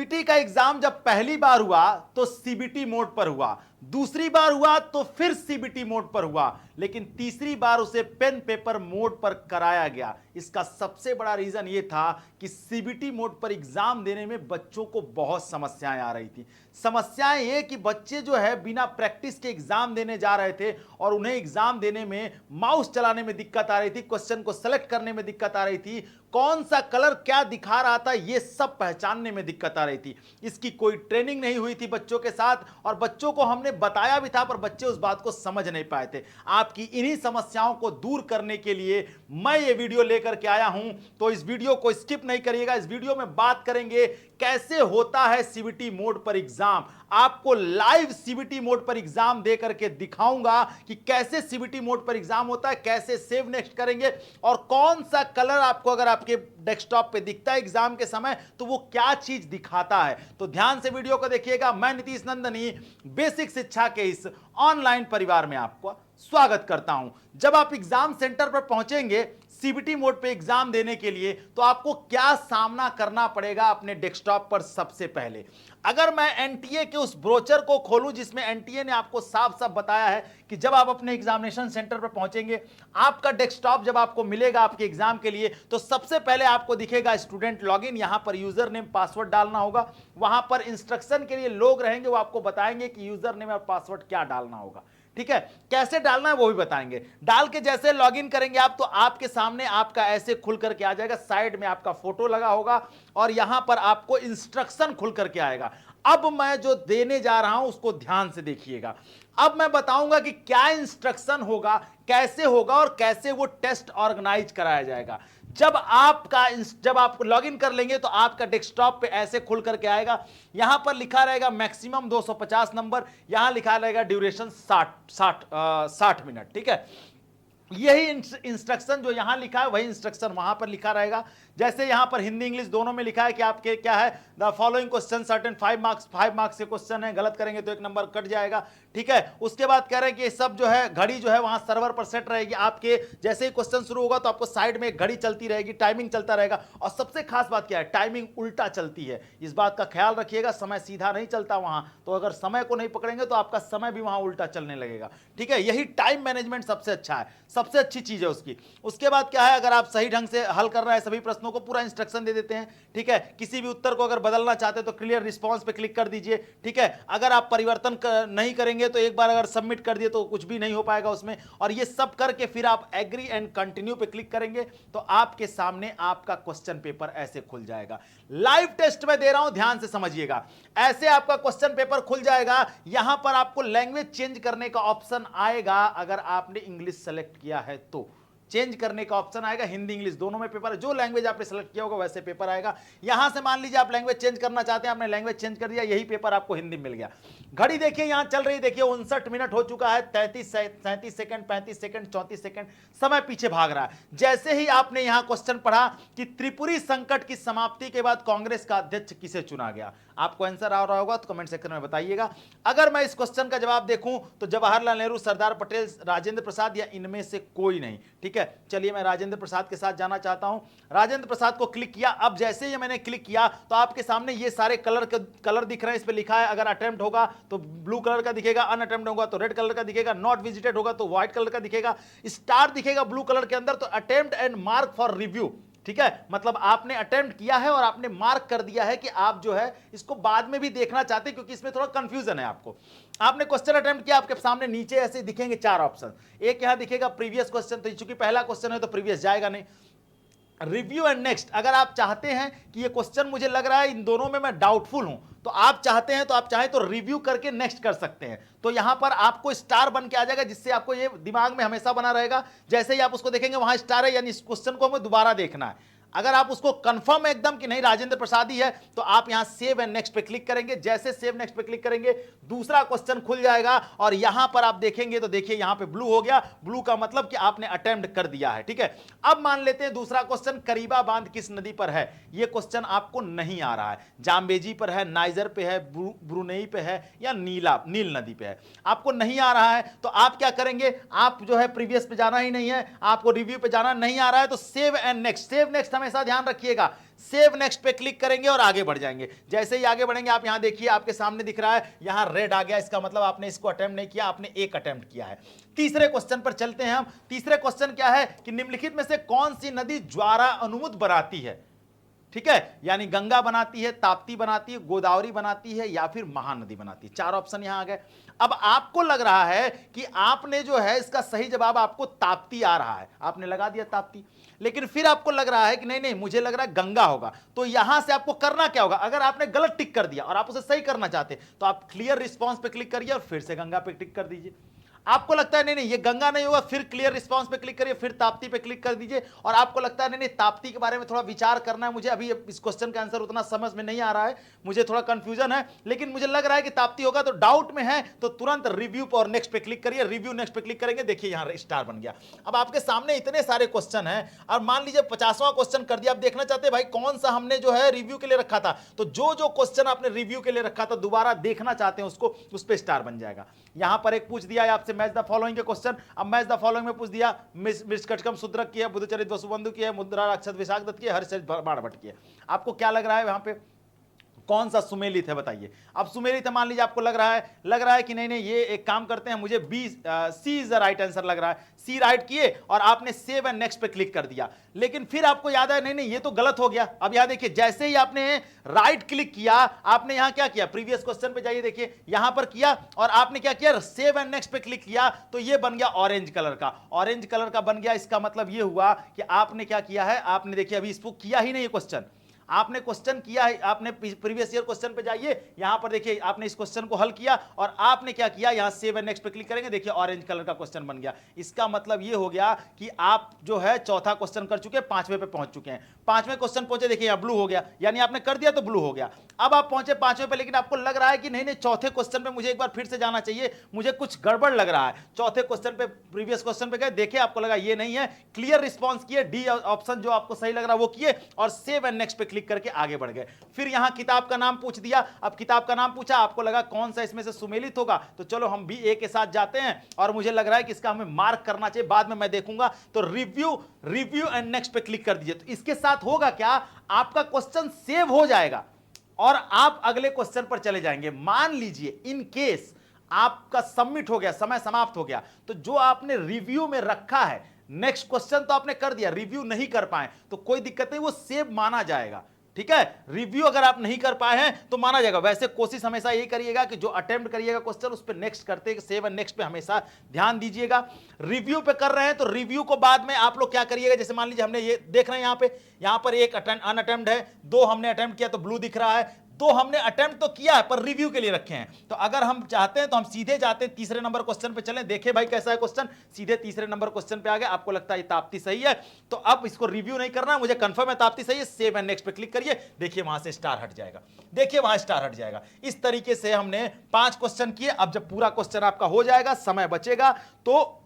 CBT का exam जब पहली बार हुआ तो सीबीटी मोड पर हुआ, दूसरी बार हुआ तो फिर सीबीटी मोड पर हुआ, लेकिन तीसरी बार उसे पेन पेपर मोड पर कराया गया। इसका सबसे बड़ा रीजन यह था कि सीबीटी मोड पर एग्जाम देने में बच्चों को बहुत समस्याएं आ रही थी। समस्याएं ये कि बच्चे जो है बिना प्रैक्टिस के एग्जाम देने जा रहे थे और उन्हें एग्जाम देने में माउस चलाने में दिक्कत आ रही थी, क्वेश्चन को सेलेक्ट करने में दिक्कत आ रही थी, कौन सा कलर क्या दिखा रहा था यह सब पहचानने में दिक्कत आ रही थी। इसकी कोई ट्रेनिंग नहीं हुई थी बच्चों के साथ और बच्चों को हमने बताया भी था पर बच्चे उस बात को समझ नहीं पाए थे। आपकी इन्हीं समस्याओं को दूर करने के लिए मैं ये वीडियो लेकर के आया हूं, तो इस वीडियो को स्किप नहीं करिएगा। इस वीडियो में बात करेंगे कैसे होता है सीबीटी मोड पर एग्जाम। आपको लाइव सीबीटी मोड पर एग्जाम दे करके दिखाऊंगा कि कैसे सीबीटी मोड पर एग्जाम होता है, कैसे सेव नेक्स्ट करेंगे और कौन सा कलर आपको अगर आपके डेस्कटॉप पे दिखता है एग्जाम के समय तो वो क्या चीज दिखाता है। तो ध्यान से वीडियो को देखिएगा। मैं नीतीश नंदनी बेसिक शिक्षा के इस ऑनलाइन परिवार में आपको स्वागत करता हूं। जब आप एग्जाम सेंटर पर पहुंचेंगे सीबीटी मोड पे एग्जाम देने के लिए तो आपको क्या सामना करना पड़ेगा अपने डेस्कटॉप पर। सबसे पहले अगर मैं एनटीए के उस ब्रोचर को खोलूं जिसमें एनटीए ने आपको साफ साफ बताया है कि जब आप अपने एग्जामिनेशन सेंटर पर पहुंचेंगे आपका डेस्कटॉप जब आपको मिलेगा आपके एग्जाम के लिए तो सबसे पहले आपको दिखेगा स्टूडेंट लॉगिन। यहां पर यूजर नेम पासवर्ड डालना होगा, वहां पर इंस्ट्रक्शन के लिए लोग रहेंगे, वो आपको बताएंगे कि यूजर नेम और पासवर्ड क्या डालना होगा। ठीक है, कैसे डालना है वो भी बताएंगे। डाल के जैसे लॉगिन करेंगे आप तो आपके सामने आपका ऐसे खुल करके आ जाएगा, साइड में आपका फोटो लगा होगा और यहां पर आपको इंस्ट्रक्शन खुल करके आएगा। अब मैं जो देने जा रहा हूं उसको ध्यान से देखिएगा। अब मैं बताऊंगा कि क्या इंस्ट्रक्शन होगा, कैसे होगा और कैसे वो टेस्ट ऑर्गेनाइज कराया जाएगा। जब आप लॉगिन कर लेंगे तो आपका डेस्कटॉप पे ऐसे खुल करके आएगा। यहां पर लिखा रहेगा मैक्सिमम 250 नंबर, यहां लिखा रहेगा ड्यूरेशन 60 मिनट। ठीक है, यही इंस्ट्रक्शन जो यहां लिखा है वही इंस्ट्रक्शन वहां पर लिखा रहेगा। जैसे यहां पर हिंदी इंग्लिश दोनों में लिखा है कि आपके क्या है, the following question certain 5 marks के क्वेश्चन है, गलत करेंगे तो 1 नंबर कट जाएगा। ठीक है, उसके बाद कह रहे हैं कि सब जो है घड़ी जो है वहां सर्वर पर सेट रहेगी। आपके जैसे ही क्वेश्चन शुरू होगा तो आपको साइड में एक घड़ी चलती रहेगी, टाइमिंग चलता रहेगा। और सबसे खास बात क्या है, टाइमिंग उल्टा चलती है, इस बात का ख्याल रखिएगा। समय सीधा नहीं चलता वहां, तो अगर समय को नहीं पकड़ेंगे तो आपका समय भी वहां उल्टा चलने लगेगा। ठीक है, यही टाइम मैनेजमेंट सबसे अच्छा है, सबसे अच्छी चीज है उसकी। उसके बाद क्या है, अगर आप सही ढंग से हल कर रहे हैं सभी प्रश्नों को, पूरा इंस्ट्रक्शन दे देते हैं। ठीक है, किसी भी उत्तर को अगर बदलना चाहते हैं तो क्लियर रिस्पांस पे क्लिक कर दीजिए। ठीक है, अगर आप परिवर्तन नहीं करेंगे तो एक बार अगर सबमिट कर दिए तो कुछ भी नहीं हो पाएगा उसमें। और ये सब करके फिर आप एग्री एंड कंटिन्यू पे क्लिक करेंगे तो आपके सामने आपका क्वेश्चन पेपर ऐसे खुल जाएगा। लाइव टेस्ट में दे रहा हूं, ध्यान से समझिएगा। ऐसे आपका क्वेश्चन पेपर खुल जाएगा। यहां पर आपको लैंग्वेज चेंज करने का ऑप्शन आएगा। अगर आपने इंग्लिश सेलेक्ट किया है तो चेंज करने का ऑप्शन आएगा। हिंदी इंग्लिश दोनों में पेपर है, जो लैंग्वेज आपने सेलेक्ट किया होगा वैसे पेपर आएगा। यहां से मान लीजिए आप लैंग्वेज चेंज करना चाहते हैं, आपने लैंग्वेज चेंज कर दिया, यही पेपर आपको हिंदी में मिल गया। घड़ी देखिए यहां चल रही, देखिए 59 मिनट हो चुका है, 37 सेकंड, 35 सेकंड, 34 सेकंड, समय पीछे भाग रहा है। जैसे ही आपने यहां क्वेश्चन पढ़ा कि त्रिपुरी संकट की समाप्ति के बाद कांग्रेस का अध्यक्ष किसे चुना गया, आपको आंसर आ रहा होगा तो कमेंट सेक्शन में बताइएगा। अगर मैं इस क्वेश्चन का जवाब देखूं तो जवाहरलाल नेहरू, सरदार पटेल, राजेंद्र प्रसाद या इनमें से कोई नहीं। ठीक है, चलिए मैं राजेंद्र प्रसाद के साथ जाना चाहता हूं। राजेंद्र प्रसाद को क्लिक किया। अब जैसे ही मैंने क्लिक किया तो आपके सामने ये सारे कलर दिख रहे हैं। इस पे लिखा है अगर अटेम्प्ट होगा तो ब्लू कलर का दिखेगा, अनअटेम्प्ट होगा तो रेड कलर का दिखेगा, नॉट विजिटेड होगा तो व्हाइट कलर का दिखेगा, स्टार दिखेगा ब्लू कलर के अंदर तो attempt and mark for review. ठीक है, मतलब आपने अटेम्प्ट किया है और आपने मार्क कर दिया है कि आप जो है इसको बाद में भी देखना चाहते हैं, क्योंकि इसमें थोड़ा कंफ्यूजन है। आपने क्वेश्चन अटेम्प्ट किया, आपके सामने नीचे ऐसे दिखेंगे 4 ऑप्शन। एक यहां दिखेगा प्रीवियस क्वेश्चन, तो चूंकि पहला क्वेश्चन है तो प्रीवियस जाएगा नहीं। रिव्यू एंड नेक्स्ट, अगर आप चाहते हैं कि ये क्वेश्चन मुझे लग रहा है इन दोनों में मैं डाउटफुल हूं तो आप चाहें तो रिव्यू करके नेक्स्ट कर सकते हैं। तो यहां पर आपको स्टार बन के आ जाएगा, जिससे आपको ये दिमाग में हमेशा बना रहेगा। जैसे ही आप उसको देखेंगे वहां स्टार है, यानी इस क्वेश्चन को हमें दोबारा देखना है। अगर आप उसको कंफर्म एकदम कि नहीं राजेंद्र प्रसाद ही है तो आप यहां सेव एंड नेक्स्ट पे क्लिक करेंगे। जैसे सेव नेक्स्ट पे क्लिक करेंगे दूसरा क्वेश्चन खुल जाएगा और यहां पर आप देखेंगे तो देखिए यहां पे ब्लू हो गया। ब्लू का मतलब कि आपने अटेम्प्ट कर दिया है। ठीक है, अब मान लेते हैं दूसरा क्वेश्चन, करीबा बांध किस नदी पर है। यह क्वेश्चन आपको नहीं आ रहा है, जाम्बेजी पर है, नाइजर पे है, ब्रुनेई पे है या नील नदी पे है, आपको नहीं आ रहा है। तो आप क्या करेंगे, आप जो है प्रीवियस पे जाना ही नहीं है, आपको रिव्यू पे जाना नहीं आ रहा है तो सेव एंड नेक्स्ट हमेशा ध्यान रखिएगा, सेव नेक्स्ट पे क्लिक करेंगे और आगे बढ़ जाएंगे। जैसे ही आगे बढ़ेंगे आप यहां देखिए आपके सामने दिख रहा है यहां रेड आ गया, इसका मतलब आपने इसको अटेम्प्ट नहीं किया, आपने एक अटेम्प्ट किया है। तीसरे क्वेश्चन पर चलते हैं हम। तीसरे क्वेश्चन क्या है कि निम्नलिखित में से कौन सी नदी ज्वारा अनुमुद बनाती है? ठीक है, यानी गंगा बनाती है, ताप्ती बनाती है, गोदावरी बनाती है या फिर महानदी बनाती है। चार ऑप्शन यहां आ गए। अब आपको लग रहा है कि आपने जो है इसका सही जवाब आपको ताप्ती आ रहा है, आपने लगा दिया ताप्ती, लेकिन फिर आपको लग रहा है कि नहीं नहीं मुझे लग रहा है गंगा होगा। तो यहां से आपको करना क्या होगा, अगर आपने गलत टिक कर दिया और आप उसे सही करना चाहते तो आप क्लियर रिस्पॉन्स पे क्लिक करिए और फिर से गंगा पे टिक कर दीजिए। आपको लगता है नहीं नहीं ये गंगा नहीं होगा, फिर क्लियर रिस्पांस पे क्लिक करिए, फिर ताप्ती पे क्लिक कर दीजिए। और आपको लगता है नहीं नहीं ताप्ती के बारे में थोड़ा विचार करना है, मुझे अभी इस क्वेश्चन का आंसर उतना समझ में नहीं आ रहा है, मुझे थोड़ा कंफ्यूजन है, लेकिन मुझे लग रहा है कि ताप्ती होगा, तो डाउट में है तो तुरंत रिव्यू और नेक्स्ट पे क्लिक करिए। रिव्यू नेक्स्ट पे क्लिक करेंगे, देखिए यहां स्टार बन गया। अब आपके सामने इतने सारे क्वेश्चन हैं और मान लीजिए 50वां क्वेश्चन कर दिया, आप देखना चाहते हैं भाई कौन सा हमने जो है रिव्यू के लिए रखा था, तो जो जो क्वेश्चन आपने रिव्यू के लिए रखा था दोबारा देखना चाहते हैं उसको, उस पर स्टार बन जाएगा। यहां पर एक पूछ दिया है आपसे मैच द फॉलोइंग के क्वेश्चन। अब मैच द फॉलोइंग में पूछ दिया मृषकटकम शूद्रक की है, बुद्धचरित वसुबंधु की है, मुद्रा राक्षस विशाख दत्त की है, हर्षचरित बाणभट्ट की है। आपको क्या लग रहा है वहां पे कौन सा सुमेलित है बताइए। अब सुमेलित है मान लीजिए आपको लग रहा है कि नहीं नहीं ये एक काम करते हैं, मुझे B C is the right answer लग रहा है, सी राइट किए और आपने सेव एंड नेक्स्ट पे क्लिक कर दिया, लेकिन फिर आपको याद है नहीं नहीं ये तो गलत हो गया। अब यहां देखिए जैसे ही आपने राइट क्लिक किया आपने यहां क्या किया, प्रीवियस क्वेश्चन पे जाइए, देखिए यहां पर किया और आपने क्या किया, सेव एंड नेक्स्ट पे क्लिक किया, तो ये बन गया ऑरेंज कलर का, ऑरेंज कलर का बन गया। इसका मतलब ये हुआ कि आपने क्या किया है, आपने देखिए अभी इसको किया ही नहीं, ये क्वेश्चन आपने क्वेश्चन किया है, आपने प्रीवियस ईयर क्वेश्चन पे जाइए, यहां पर देखिए आपने इस क्वेश्चन को हल किया और आपने क्या किया, यहां सेव एंड नेक्स्ट पे क्लिक करेंगे, देखिए ऑरेंज कलर का क्वेश्चन बन गया। इसका मतलब ये हो गया कि आप जो है चौथा क्वेश्चन कर चुके हैं, पांचवें पे पहुंच चुके हैं। पांचवें क्वेश्चन पहुंचे, देखिए यहां ब्लू हो गया, यानी आपने कर दिया तो ब्लू हो गया। अब आप पहुंचे पांचवें पे, लेकिन आपको लग रहा है कि नहीं नहीं चौथे क्वेश्चन पे मुझे एक बार फिर से जाना चाहिए, मुझे कुछ गड़बड़ लग रहा है। चौथे क्वेश्चन पे प्रीवियस क्वेश्चन पे गए, देखे आपको लगा ये नहीं है, क्लियर रिस्पॉन्स किए, डी ऑप्शन जो आपको सही लग रहा है वो किए और सेव एंड नेक्स्ट पे क्लिक करके आगे बढ़ गए। फिर यहां किताब का नाम पूछ दिया, अब किताब का नाम पूछा, आपको लगा कौन सा इसमें से सुमेलित होगा, तो चलो हम भी ए के साथ जाते हैं और मुझे लग रहा है कि इसका हमें मार्क करना चाहिए, बाद में मैं देखूंगा। तो रिव्यू एंड नेक्स्ट पे क्लिक कर दीजिए। तो इसके साथ होगा क्या, आपका क्वेश्चन सेव हो जाएगा और आप अगले क्वेश्चन पर चले जाएंगे। मान लीजिए इन केस आपका सबमिट हो गया, समय समाप्त हो गया, तो जो आपने रिव्यू में रखा है, नेक्स्ट क्वेश्चन तो आपने कर दिया, रिव्यू नहीं कर पाए तो कोई दिक्कत नहीं, वो सेव माना जाएगा। ठीक है, रिव्यू अगर आप नहीं कर पाए हैं तो माना जाएगा। वैसे कोशिश हमेशा यही करिएगा कि जो अटेम्प्ट करिएगा क्वेश्चन उस पर नेक्स्ट करते, सेव एंड नेक्स्ट पे हमेशा ध्यान दीजिएगा। रिव्यू पे कर रहे हैं तो रिव्यू को बाद में आप लोग क्या करिएगा, जैसे मान लीजिए हमने ये देख रहे हैं यहां पर एक अनअटेम्प्ट है, दो हमने अटेम्प्ट किया तो ब्लू दिख रहा है, तो हमने अटेम्प्ट तो किया है पर रिव्यू के लिए रखे हैं। तो अगर हम चाहते हैं तो हम सीधे जाते हैं तीसरे नंबर क्वेश्चन पे चलें, देखें भाई कैसा है क्वेश्चन, सीधे तीसरे नंबर क्वेश्चन पे आ गए, आपको लगता है ताप्ती सही है तो अब इसको रिव्यू नहीं करना, मुझे कंफर्म है ताप्ती सही है, सेव एंड नेक्स्ट पे क्लिक करिए, देखिए वहां से स्टार हट जाएगा, देखिए वहां स्टार हट जाएगा। इस तरीके से हमने 5 क्वेश्चन किए। अब जब पूरा क्वेश्चन आपका हो जाएगा, समय बचेगा, तो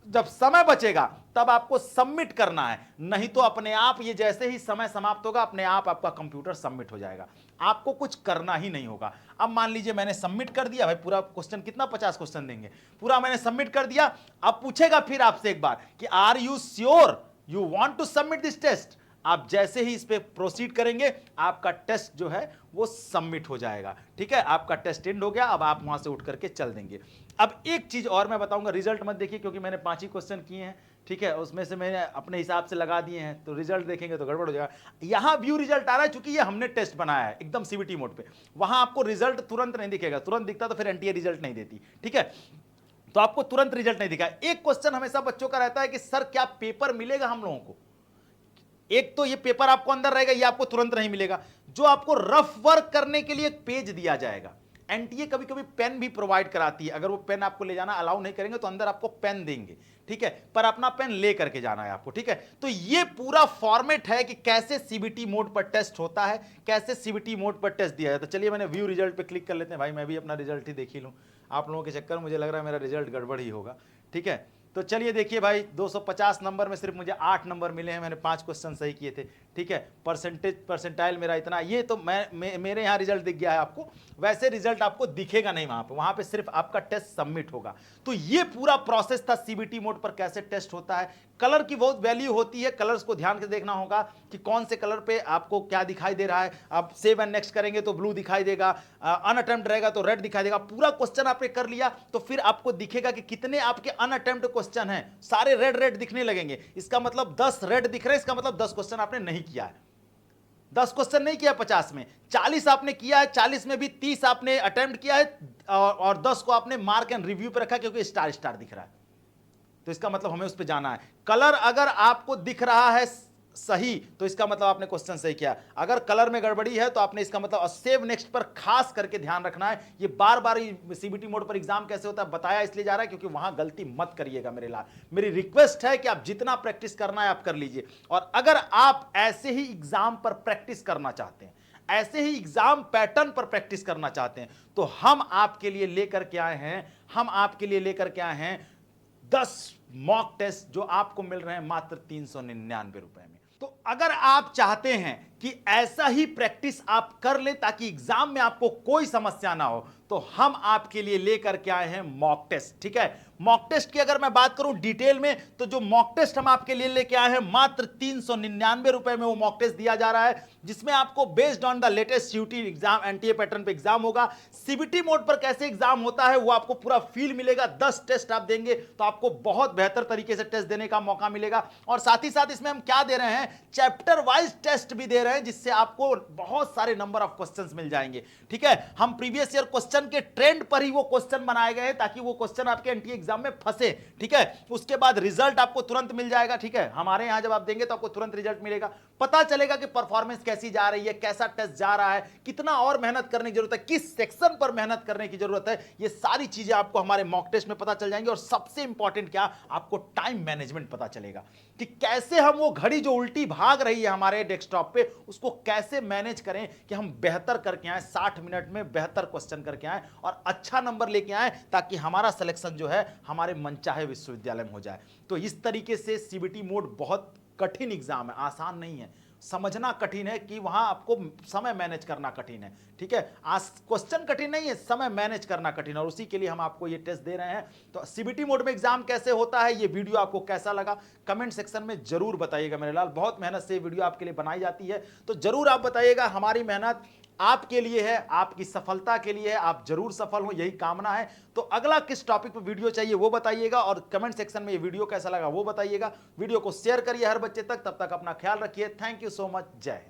जब समय बचेगा तब आपको सबमिट करना है, नहीं तो अपने आप ये जैसे ही समय समाप्त होगा अपने आप आपका कंप्यूटर सबमिट हो जाएगा, आपको कुछ करना ही नहीं होगा। अब मान लीजिए मैंने सबमिट कर दिया, भाई पूरा क्वेश्चन कितना 50 क्वेश्चन देंगे, पूरा मैंने सबमिट कर दिया। अब पूछेगा फिर आपसे एक बार कि are you sure you want to submit this test. आप जैसे ही इस पे प्रोसीड करेंगे आपका टेस्ट जो है वो सबमिट हो जाएगा। ठीक है, आपका टेस्ट एंड हो गया, अब आप वहां से उठ करके चल देंगे। अब एक चीज और मैं बताऊंगा, रिजल्ट मत देखिए क्योंकि मैंने 5 ही क्वेश्चन किए हैं, ठीक है, उसमें से मैंने अपने हिसाब से लगा दिए हैं, तो रिजल्ट देखेंगे तो गड़बड़ हो जाएगा। यहां व्यू रिजल्ट आ रहा है चूंकि ये हमने टेस्ट बनाया है एकदम सीबीटी मोड पे, वहां आपको रिजल्ट तुरंत नहीं दिखेगा, तुरंत दिखता तो फिर एनटीए रिजल्ट नहीं देती। ठीक है, तो आपको तुरंत रिजल्ट नहीं दिखा। एक क्वेश्चन हमेशा बच्चों का रहता है कि सर क्या पेपर मिलेगा हम लोगों को, एक तो ये पेपर आपको अंदर रहेगा, ये आपको तुरंत नहीं मिलेगा, जो आपको रफ वर्क करने के लिए एक पेज दिया जाएगा। एनटीए कभी कभी पेन भी प्रोवाइड कराती है, अगर वो पेन आपको ले जाना अलाउ नहीं करेंगे तो अंदर आपको पेन देंगे, ठीक है, पर अपना पेन ले करके जाना है आपको। ठीक है, तो ये पूरा फॉर्मेट है कि कैसे सीबीटी मोड पर टेस्ट होता है, कैसे सीबीटी मोड पर टेस्ट दिया जाता है। चलिए मैंने व्यू रिजल्ट पे क्लिक कर लेते हैं, भाई मैं भी अपना रिजल्ट ही देख ही लूँ, आप लोगों के चक्कर में मुझे लग रहा है मेरा रिजल्ट गड़बड़ ही होगा। ठीक है, तो चलिए देखिए भाई 250 नंबर में सिर्फ मुझे 8 नंबर मिले हैं, मैंने 5 क्वेश्चन सही किए थे। ठीक है, परसेंटाइल मेरा इतना, ये तो मेरे यहाँ रिजल्ट दिख गया है आपको, वैसे रिजल्ट आपको दिखेगा नहीं वहां पे सिर्फ आपका टेस्ट सबमिट होगा। तो ये पूरा प्रोसेस था सीबीटी मोड पर कैसे टेस्ट होता है। कलर की बहुत वैल्यू होती है, कलर्स को ध्यान से देखना होगा कि कौन से कलर पे आपको क्या दिखाई दे रहा है। आप सेव एंड नेक्स्ट करेंगे तो ब्लू दिखाई देगा, अनअटेम्प्ट रहेगा तो रेड दिखाई देगा। पूरा क्वेश्चन आपने कर लिया तो फिर आपको दिखेगा कि कितने आपके अनअटेम्प्ट क्वेश्चन हैं, सारे रेड रेड दिखने लगेंगे, इसका मतलब 10 रेड दिख रहे हैं, इसका मतलब 10 क्वेश्चन आपने नहीं किया है। 10 क्वेश्चन नहीं किया 50 में, 40 आपने किया है, 40 में भी 30 आपने अटेम्प्ट किया है और 10 को आपने मार्क एंड रिव्यू पे रखा क्योंकि स्टार स्टार दिख रहा है। तो इसका मतलब हमें उस पर जाना है। कलर अगर आपको दिख रहा है सही तो इसका मतलब आपने क्वेश्चन सही किया, अगर कलर में गड़बड़ी है तो आपने इसका मतलब सेव नेक्स्ट पर खास करके ध्यान रखना है। ये बार बार सीबीटी मोड पर एग्जाम कैसे होता है बताया इसलिए जा रहा है क्योंकि वहां गलती मत करिएगा मेरे लाल। मेरी रिक्वेस्ट है कि आप जितना प्रैक्टिस करना है आप कर लीजिए। और अगर आप ऐसे ही एग्जाम पर प्रैक्टिस करना चाहते हैं, ऐसे ही एग्जाम पैटर्न पर प्रैक्टिस करना चाहते हैं, तो हम आपके लिए लेकर के आए हैं 10 मॉक टेस्ट जो आपको मिल रहे हैं मात्र 399 रुपए में। तो अगर आप चाहते हैं कि ऐसा ही प्रैक्टिस आप कर ले ताकि एग्जाम में आपको कोई समस्या ना हो, तो हम आपके लिए लेकर के आए हैं मॉक टेस्ट। ठीक है, मॉक टेस्ट की अगर मैं बात करूं डिटेल में, तो जो मॉक टेस्ट हम आपके लिए लेके आए हैं मात्र 399 रुपए में वो मॉक टेस्ट दिया जा रहा है, जिसमें आपको based on the latest CUET exam NTA pattern पे एग्जाम होगा। सीबीटी मोड पर कैसे एग्जाम होता है वो आपको पूरा फील मिलेगा। 10 टेस्ट आप देंगे तो आपको बहुत बेहतर तरीके से टेस्ट देने का मौका मिलेगा। और साथ ही साथ इसमें हम क्या दे रहे हैं, चैप्टर वाइज टेस्ट भी दे रहे हैं, जिससे आपको बहुत सारे नंबर ऑफ क्वेश्चंस मिल जाएंगे। ठीक है, हम प्रीवियस ईयर क्वेश्चन के ट्रेंड पर ही वो क्वेश्चन बनाए गए हैं ताकि वो क्वेश्चन आपके एनटीए एग्जाम में फंसे। ठीक है, उसके बाद रिजल्ट आपको तुरंत मिल जाएगा। ठीक है, हमारे यहां जब आप देंगे तो आपको तुरंत रिजल्ट मिलेगा, पता चलेगा कि परफॉर्मेंस कैसी जा रही है, कैसा टेस्ट जा रहा है, कितना और मेहनत करने की जरूरत है, किस सेक्शन पर मेहनत करने की जरूरत है। ये सारी चीजें आपको हमारे मॉक टेस्ट में पता चल जाएंगी। और सबसे इंपॉर्टेंट क्या, आपको टाइम मैनेजमेंट पता चलेगा कि कैसे हम वो घड़ी जो उल्टी भाग रही है हमारे डेस्कटॉप पे उसको कैसे मैनेज करें कि हम बेहतर करके आए, 60 मिनट में बेहतर क्वेश्चन करके आए और अच्छा नंबर लेके आए, ताकि हमारा सिलेक्शन जो है हमारे मनचाहे विश्वविद्यालय में हो जाए। तो इस तरीके से सीबीटी मोड बहुत कठिन एग्जाम है, आसान नहीं है, समझना कठिन है कि वहां आपको समय मैनेज करना कठिन है। ठीक है, आज क्वेश्चन कठिन नहीं है, समय मैनेज करना कठिन है, और उसी के लिए हम आपको ये टेस्ट दे रहे हैं। तो सीबीटी मोड में एग्जाम कैसे होता है, ये वीडियो आपको कैसा लगा कमेंट सेक्शन में जरूर बताइएगा मेरे लाल। बहुत मेहनत से वीडियो आपके लिए बनाई जाती है, तो जरूर आप बताइएगा। हमारी मेहनत आपके लिए है, आपकी सफलता के लिए है, आप जरूर सफल हो, यही कामना है। तो अगला किस टॉपिक पर वीडियो चाहिए वो बताइएगा, और कमेंट सेक्शन में ये वीडियो कैसा लगा वो बताइएगा। वीडियो को शेयर करिए हर बच्चे तक। तब तक अपना ख्याल रखिए। Thank you so much. जय हिंद।